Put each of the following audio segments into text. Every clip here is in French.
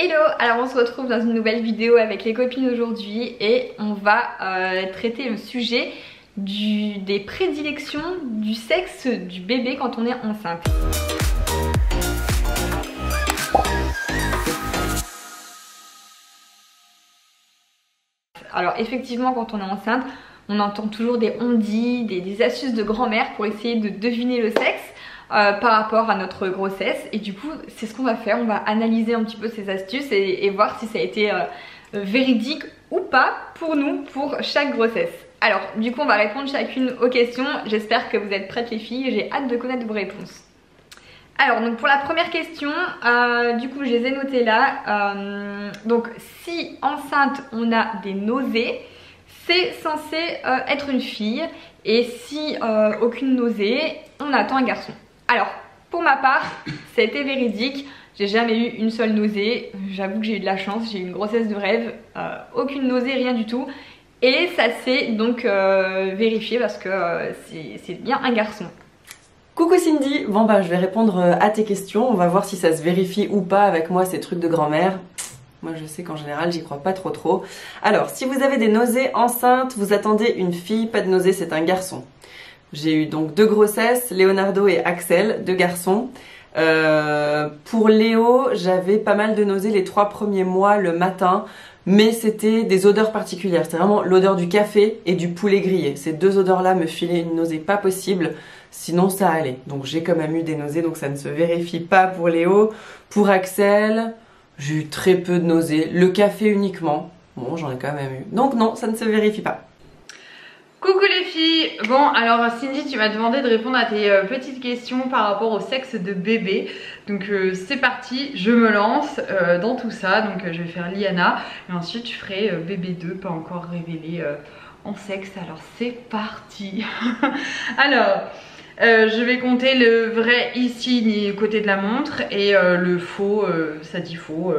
Hello, alors on se retrouve dans une nouvelle vidéo avec les copines aujourd'hui et on va traiter le sujet des prédilections du sexe du bébé quand on est enceinte. Alors effectivement quand on est enceinte, on entend toujours des on-dit, des astuces de grand-mère pour essayer de deviner le sexe. Par rapport à notre grossesse, et du coup c'est ce qu'on va faire, on va analyser un petit peu ces astuces et voir si ça a été véridique ou pas pour nous, pour chaque grossesse. Alors du coup on va répondre chacune aux questions, j'espère que vous êtes prêtes les filles, j'ai hâte de connaître vos réponses. Alors donc pour la première question, du coup je les ai notées là, donc si enceinte on a des nausées, c'est censé être une fille, et si aucune nausée, on attend un garçon. Alors, pour ma part, ça a été véridique, j'ai jamais eu une seule nausée, j'avoue que j'ai eu de la chance, j'ai eu une grossesse de rêve, aucune nausée, rien du tout. Et ça s'est donc vérifié parce que c'est bien un garçon. Coucou Cindy, bon bah je vais répondre à tes questions, on va voir si ça se vérifie ou pas avec moi ces trucs de grand-mère. Moi je sais qu'en général j'y crois pas trop. Alors, si vous avez des nausées enceintes, vous attendez une fille, pas de nausées, c'est un garçon. J'ai eu donc 2 grossesses, Leonardo et Axel, 2 garçons. Pour Léo, j'avais pas mal de nausées les 3 premiers mois le matin, mais c'était des odeurs particulières. C'était vraiment l'odeur du café et du poulet grillé. Ces 2 odeurs-là me filaient une nausée pas possible, sinon ça allait. Donc j'ai quand même eu des nausées, donc ça ne se vérifie pas pour Léo. Pour Axel, j'ai eu très peu de nausées, le café uniquement. Bon, j'en ai quand même eu. Donc non, ça ne se vérifie pas. Coucou les filles. Bon alors Cindy, tu m'as demandé de répondre à tes petites questions par rapport au sexe de bébé. Donc c'est parti, je me lance dans tout ça. Donc je vais faire Liana et ensuite je ferai bébé 2, pas encore révélé en sexe. Alors c'est parti. Alors je vais compter le vrai ici côté de la montre et le faux, ça dit faux,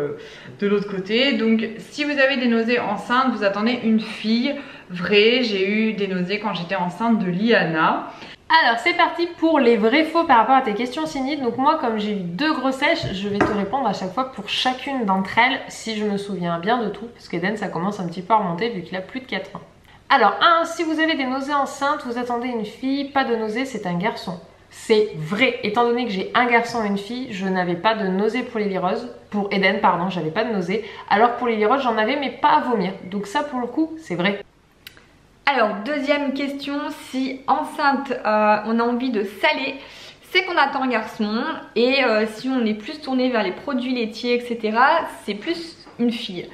de l'autre côté. Donc si vous avez des nausées enceintes, vous attendez une fille. Vrai, j'ai eu des nausées quand j'étais enceinte de Liana. Alors c'est parti pour les vrais faux par rapport à tes questions Cindy. Donc moi comme j'ai eu 2 grossesses, je vais te répondre à chaque fois pour chacune d'entre elles si je me souviens bien de tout. Parce qu'Eden ça commence un petit peu à remonter vu qu'il a plus de 4 ans. Alors 1, si vous avez des nausées enceintes, vous attendez une fille, pas de nausées, c'est un garçon. C'est vrai, étant donné que j'ai un garçon et une fille, je n'avais pas de nausées pour Lily Rose, pour Eden pardon, j'avais pas de nausées, alors pour Lily Rose j'en avais mais pas à vomir. Donc ça pour le coup c'est vrai. Alors deuxième question, si enceinte on a envie de saler, c'est qu'on attend un garçon, et si on est plus tourné vers les produits laitiers etc, c'est plus une fille.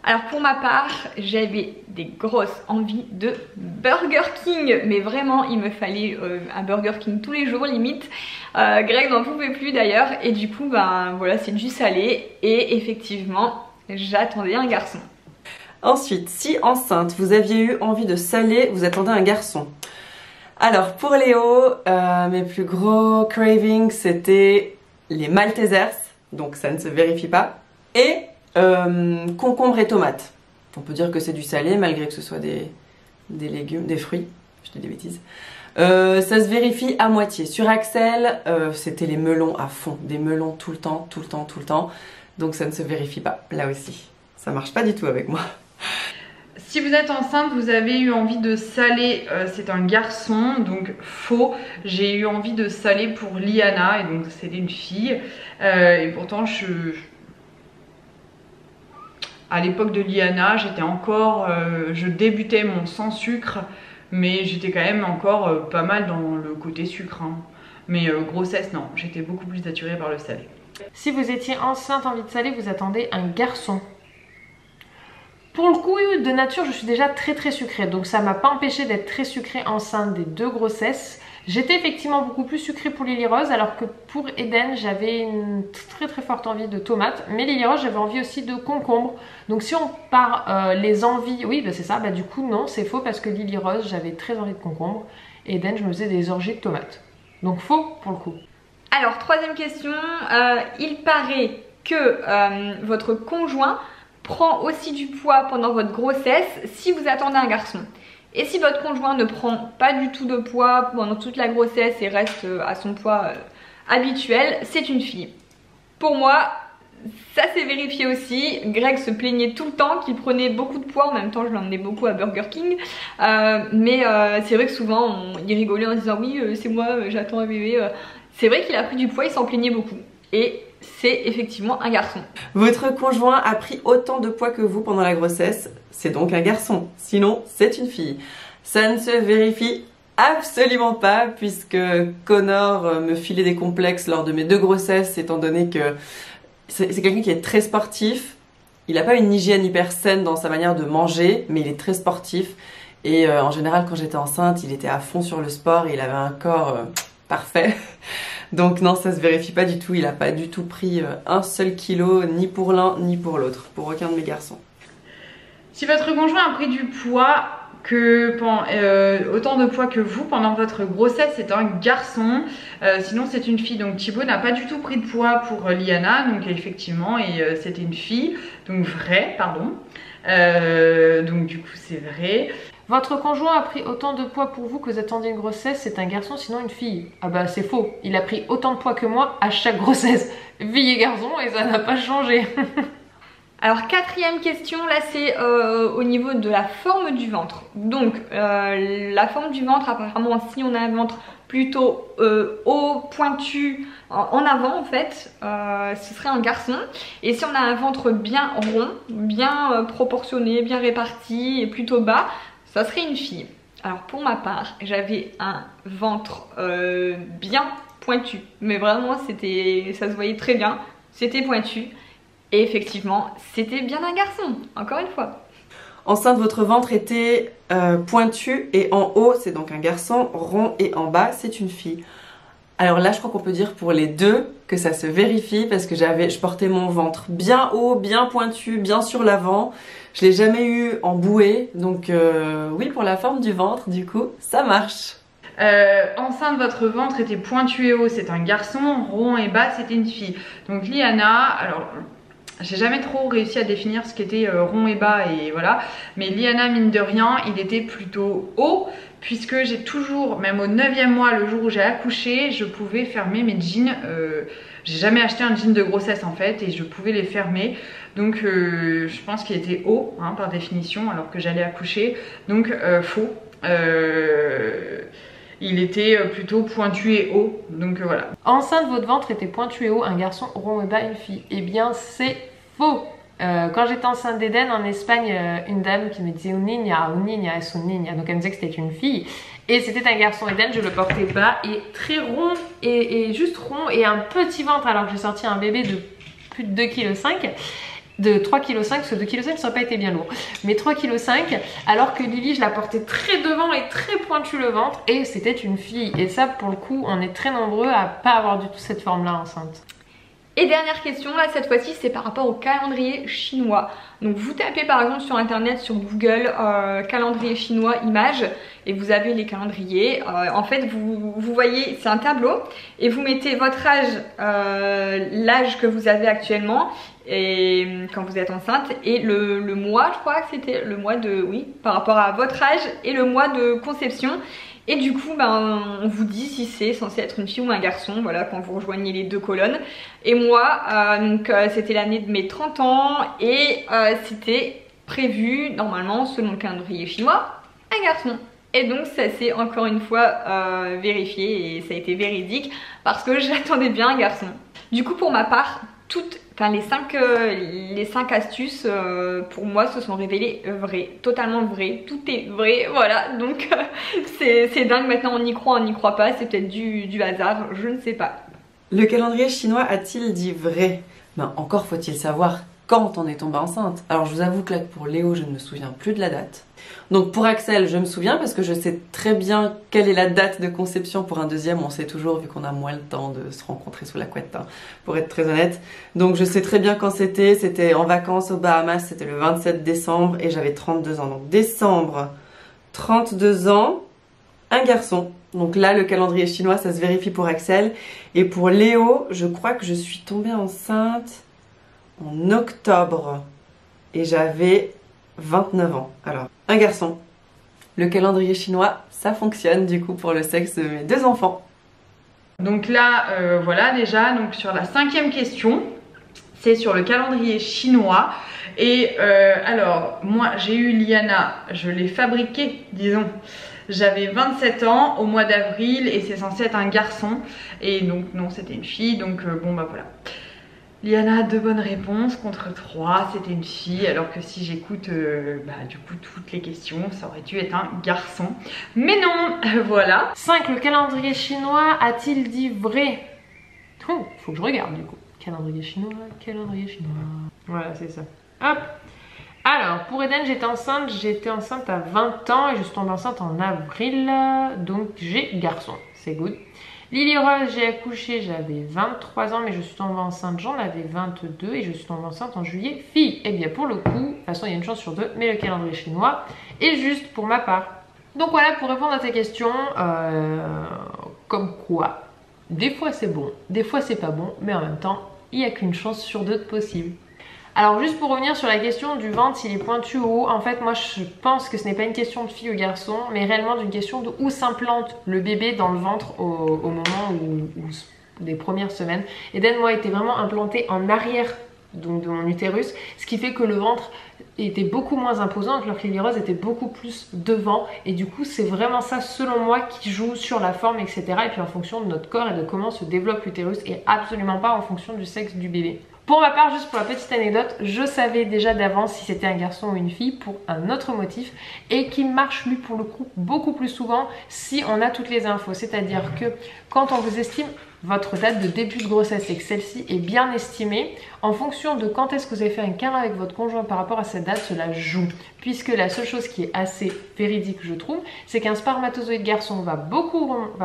Alors pour ma part, j'avais des grosses envies de Burger King, mais vraiment il me fallait un Burger King tous les jours limite. Greg n'en pouvait plus d'ailleurs, et du coup ben voilà, c'est du salé, et effectivement j'attendais un garçon. Ensuite, si enceinte, vous aviez eu envie de saler, vous attendez un garçon. Alors pour Léo, mes plus gros cravings c'était les Maltesers, donc ça ne se vérifie pas, et concombre et tomates. On peut dire que c'est du salé malgré que ce soit des légumes, des fruits, je dis des bêtises. Ça se vérifie à moitié. Sur Axel, c'était les melons à fond, des melons tout le temps, donc ça ne se vérifie pas, là aussi. Ça marche pas du tout avec moi. Si vous êtes enceinte, vous avez eu envie de saler, c'est un garçon, donc faux. J'ai eu envie de saler pour Liana, et donc c'était une fille. Et pourtant, à l'époque de Liana, j'étais encore, je débutais mon sans sucre, mais j'étais quand même encore pas mal dans le côté sucre. Hein. Mais grossesse, non, j'étais beaucoup plus attirée par le salé. Si vous étiez enceinte, envie de saler, vous attendez un garçon. Pour le coup, de nature, je suis déjà très sucrée, donc ça m'a pas empêché d'être très sucrée enceinte des 2 grossesses. J'étais effectivement beaucoup plus sucrée pour Lily Rose, alors que pour Eden, j'avais une très forte envie de tomates, mais Lily Rose, j'avais envie aussi de concombre. Donc si on part les envies, oui, bah c'est ça, bah du coup non, c'est faux parce que Lily Rose, j'avais très envie de concombre, et Eden, je me faisais des orgies de tomates. Donc faux pour le coup. Alors troisième question, il paraît que votre conjoint prend aussi du poids pendant votre grossesse si vous attendez un garçon. Et si votre conjoint ne prend pas du tout de poids pendant toute la grossesse et reste à son poids habituel, c'est une fille. Pour moi, ça s'est vérifié aussi. Greg se plaignait tout le temps qu'il prenait beaucoup de poids. En même temps je l'emmenais beaucoup à Burger King, mais c'est vrai que souvent il rigolait en disant oui c'est moi, j'attends un bébé. C'est vrai qu'il a pris du poids, il s'en plaignait beaucoup. Et c'est effectivement un garçon. Votre conjoint a pris autant de poids que vous pendant la grossesse, c'est donc un garçon. Sinon, c'est une fille. Ça ne se vérifie absolument pas puisque Connor me filait des complexes lors de mes 2 grossesses étant donné que c'est quelqu'un qui est très sportif. Il n'a pas une hygiène hyper saine dans sa manière de manger, mais il est très sportif. Et en général, quand j'étais enceinte, il était à fond sur le sport et il avait un corps parfait. Donc non, ça se vérifie pas du tout. Il a pas du tout pris un seul kilo, ni pour l'un ni pour l'autre, pour aucun de mes garçons. Si votre conjoint a pris du poids, autant de poids que vous pendant votre grossesse, c'est un garçon. Sinon c'est une fille. Donc Thibaut n'a pas du tout pris de poids pour Liana, donc effectivement, et c'était une fille, donc vrai, pardon. Donc du coup c'est vrai. Votre conjoint a pris autant de poids pour vous que vous attendiez une grossesse, c'est un garçon, sinon une fille. Ah bah c'est faux, il a pris autant de poids que moi à chaque grossesse. Fille et garçon, et ça n'a pas changé. Alors 4e question, là c'est au niveau de la forme du ventre. Donc la forme du ventre, apparemment si on a un ventre plutôt haut, pointu, en avant en fait, ce serait un garçon. Et si on a un ventre bien rond, bien proportionné, bien réparti et plutôt bas, ça serait une fille. Alors pour ma part, j'avais un ventre bien pointu, mais vraiment ça se voyait très bien, c'était pointu. Et effectivement, c'était bien un garçon, encore une fois. Enceinte, votre ventre était pointu et en haut, c'est donc un garçon, rond et en bas, c'est une fille. Alors là, je crois qu'on peut dire pour les deux que ça se vérifie parce que je portais mon ventre bien haut, bien pointu, bien sur l'avant. Je l'ai jamais eu en bouée, donc oui, pour la forme du ventre, du coup, ça marche. Enceinte, votre ventre était pointu et haut, c'est un garçon, rond et bas, c'était une fille. Donc Liana, alors j'ai jamais trop réussi à définir ce qu'était rond et bas et voilà, mais Liana, mine de rien, il était plutôt haut puisque j'ai toujours, même au 9e mois, le jour où j'ai accouché, je pouvais fermer mes jeans. J'ai jamais acheté un jean de grossesse en fait et je pouvais les fermer, donc je pense qu'il était haut hein, par définition alors que j'allais accoucher, donc faux. Il était plutôt pointu et haut, donc voilà. Enceinte, votre ventre était pointu et haut, un garçon, rond et bas, une fille. Eh bien, c'est faux. Quand j'étais enceinte d'Eden en Espagne, une dame qui me disait un niña, es un niña, donc elle me disait que c'était une fille. Et c'était un garçon. Eden, je le portais pas, et très rond, et juste rond, et un petit ventre, alors que j'ai sorti un bébé de plus de 2,5 kg. De 3,5 kg, parce que 2,5 kg ça n'a pas été bien lourd, mais 3,5 kg, alors que Lily je la portais très devant et très pointu le ventre, et c'était une fille. Et ça pour le coup on est très nombreux à pas avoir du tout cette forme là enceinte. Et dernière question, là cette fois-ci c'est par rapport au calendrier chinois. Donc vous tapez par exemple sur internet, sur Google, calendrier chinois images, et vous avez les calendriers. En fait vous voyez, c'est un tableau, et vous mettez votre âge, l'âge que vous avez actuellement, et quand vous êtes enceinte, et le mois, je crois que c'était le mois de, oui, par rapport à votre âge, et le mois de conception. Et du coup, on vous dit si c'est censé être une fille ou un garçon, voilà, quand vous rejoignez les deux colonnes. Et moi, c'était l'année de mes 30 ans et c'était prévu, normalement, selon le calendrier chinois, un garçon. Et donc ça s'est encore une fois vérifié et ça a été véridique parce que j'attendais bien un garçon. Du coup, pour ma part, les 5 astuces pour moi se sont révélées vraies, totalement vraies, tout est vrai, voilà, donc c'est dingue, maintenant on y croit pas, c'est peut-être du hasard, je ne sais pas. Le calendrier chinois a-t-il dit vrai? Ben, encore faut-il savoir quand on est tombée enceinte. Alors je vous avoue que là pour Léo je ne me souviens plus de la date. Donc pour Axel je me souviens parce que je sais très bien quelle est la date de conception. Pour un deuxième on sait toujours vu qu'on a moins le temps de se rencontrer sous la couette hein, pour être très honnête. Donc je sais très bien quand c'était en vacances aux Bahamas, c'était le 27 décembre et j'avais 32 ans. Donc décembre, 32 ans, un garçon. Donc là le calendrier chinois ça se vérifie pour Axel. Et pour Léo je crois que je suis tombée enceinte en octobre et j'avais 29 ans. Alors, un garçon. Le calendrier chinois, ça fonctionne du coup pour le sexe de mes 2 enfants. Donc là, voilà déjà, donc sur la 5e question, c'est sur le calendrier chinois. Et alors, moi j'ai eu Liana, je l'ai fabriquée, disons. J'avais 27 ans au mois d'avril et c'est censé être un garçon. Et donc non, c'était une fille, donc bon bah voilà. Liana a 2 bonnes réponses contre 3, c'était une fille, alors que si j'écoute du coup toutes les questions, ça aurait dû être un garçon. Mais non, voilà. 5. Le calendrier chinois a-t-il dit vrai? Oh, faut que je regarde du coup. Calendrier chinois. Voilà, c'est ça. Hop. Alors, pour Eden, j'étais enceinte à 20 ans et je suis tombée enceinte en avril, donc j'ai garçon, c'est good. Lily Rose, j'ai accouché, j'avais 23 ans, mais je suis tombée enceinte, j'en avais 22 et je suis tombée enceinte en juillet, fille. Et bien pour le coup, de toute façon il y a une chance sur 2, mais le calendrier chinois est juste pour ma part. Donc voilà, pour répondre à tes questions, comme quoi, des fois c'est bon, des fois c'est pas bon, mais en même temps, il n'y a qu'une chance sur 2 de possible. Alors juste pour revenir sur la question du ventre, s'il est pointu ou haut, en fait moi je pense que ce n'est pas une question de fille ou garçon, mais réellement d'une question de où s'implante le bébé dans le ventre au moment où des premières semaines. Eden, moi, était vraiment implanté en arrière donc de mon utérus, ce qui fait que le ventre était beaucoup moins imposant, alors que Lily Rose était beaucoup plus devant, et du coup c'est vraiment ça selon moi qui joue sur la forme, etc. Et puis en fonction de notre corps et de comment se développe l'utérus, et absolument pas en fonction du sexe du bébé. Pour ma part, juste pour la petite anecdote, je savais déjà d'avance si c'était un garçon ou une fille pour un autre motif, et qui marche lui pour le coup beaucoup plus souvent si on a toutes les infos. C'est-à-dire que quand on vous estime votre date de début de grossesse et que celle-ci est bien estimée, en fonction de quand est-ce que vous avez fait un câlin avec votre conjoint par rapport à cette date, cela joue. Puisque la seule chose qui est assez véridique, je trouve, c'est qu'un spermatozoïde garçon va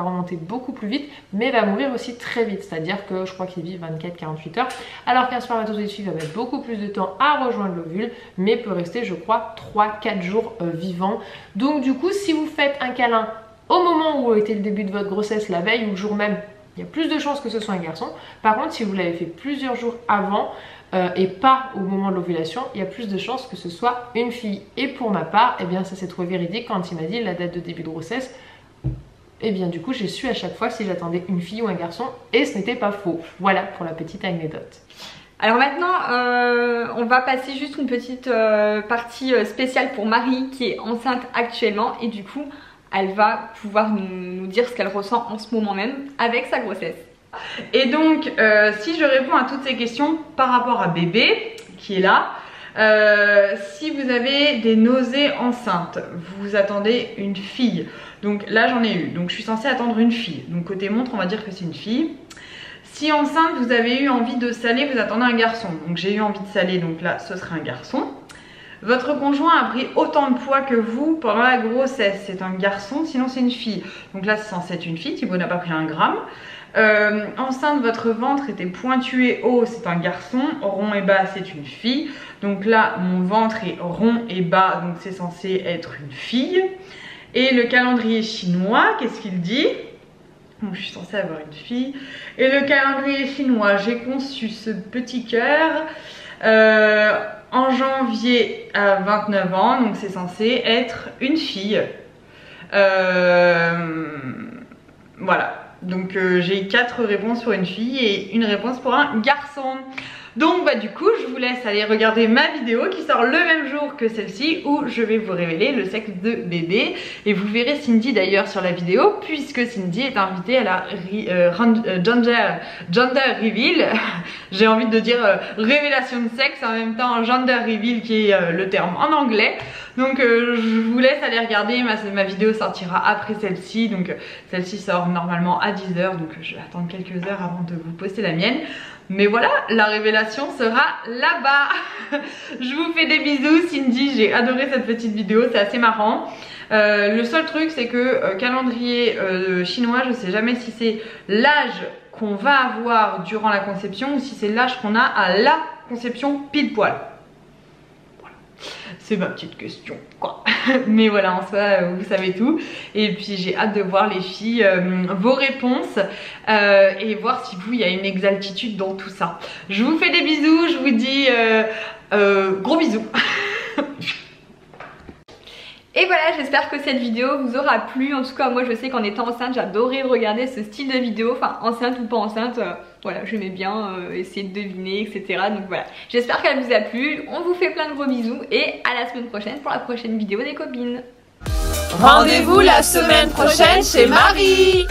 remonter beaucoup plus vite, mais va mourir aussi très vite. C'est-à-dire que je crois qu'il vit 24-48 heures, alors qu'un spermatozoïde fille va mettre beaucoup plus de temps à rejoindre l'ovule, mais peut rester, je crois, 3-4 jours vivant. Donc du coup, si vous faites un câlin au moment où était le début de votre grossesse, la veille ou le jour même, il y a plus de chances que ce soit un garçon. Par contre, si vous l'avez fait plusieurs jours avant et pas au moment de l'ovulation, il y a plus de chances que ce soit une fille. Et pour ma part, eh bien ça s'est trouvé véridique quand il m'a dit la date de début de grossesse. Et bien du coup, j'ai su à chaque fois si j'attendais une fille ou un garçon, et ce n'était pas faux. Voilà pour la petite anecdote. Alors maintenant, on va passer juste une petite partie spéciale pour Marie qui est enceinte actuellement, et du coup elle va pouvoir nous dire ce qu'elle ressent en ce moment même avec sa grossesse. Et donc, si je réponds à toutes ces questions par rapport à bébé, qui est là, si vous avez des nausées enceintes, vous attendez une fille. Donc là, j'en ai eu. Donc je suis censée attendre une fille. Donc côté montre, on va dire que c'est une fille. Si enceinte, vous avez eu envie de saler, vous attendez un garçon. Donc j'ai eu envie de saler, donc là, ce serait un garçon. Votre conjoint a pris autant de poids que vous pendant la grossesse, c'est un garçon, sinon c'est une fille. Donc là c'est censé être une fille, Thibaut n'a pas pris 1 gramme. Enceinte, votre ventre était pointu et haut, c'est un garçon, rond et bas c'est une fille. Donc là mon ventre est rond et bas, donc c'est censé être une fille. Et le calendrier chinois, qu'est-ce qu'il dit? Bon, je suis censée avoir une fille. Et le calendrier chinois, j'ai conçu ce petit cœur en janvier à 29 ans, donc c'est censé être une fille. Voilà, donc j'ai 4 réponses pour une fille et une réponse pour un garçon. Donc bah du coup je vous laisse aller regarder ma vidéo qui sort le même jour que celle-ci, où je vais vous révéler le sexe de bébé, et vous verrez Cindy d'ailleurs sur la vidéo, puisque Cindy est invitée à la gender reveal. J'ai envie de dire révélation de sexe, en même temps gender reveal qui est le terme en anglais. Donc je vous laisse aller regarder, ma vidéo sortira après celle-ci, donc celle-ci sort normalement à 10 h, donc je vais attendre quelques heures avant de vous poster la mienne. Mais voilà, la révélation sera là-bas. Je vous fais des bisous Cindy, j'ai adoré cette petite vidéo, c'est assez marrant. Le seul truc c'est que calendrier chinois, je sais jamais si c'est l'âge qu'on va avoir durant la conception ou si c'est l'âge qu'on a à la conception pile poil. C'est ma petite question quoi. Mais voilà, en soi vous savez tout. Et puis j'ai hâte de voir les filles vos réponses et voir si vous il y a une exactitude dans tout ça. Je vous fais des bisous, je vous dis gros bisous. Et voilà, j'espère que cette vidéo vous aura plu. En tout cas moi je sais qu'en étant enceinte j'adorais regarder ce style de vidéo. Enfin enceinte ou pas enceinte, voilà, j'aimais bien essayer de deviner, etc. Donc voilà, j'espère qu'elle vous a plu. On vous fait plein de gros bisous et à la semaine prochaine pour la prochaine vidéo des copines. Rendez-vous la semaine prochaine chez Marie.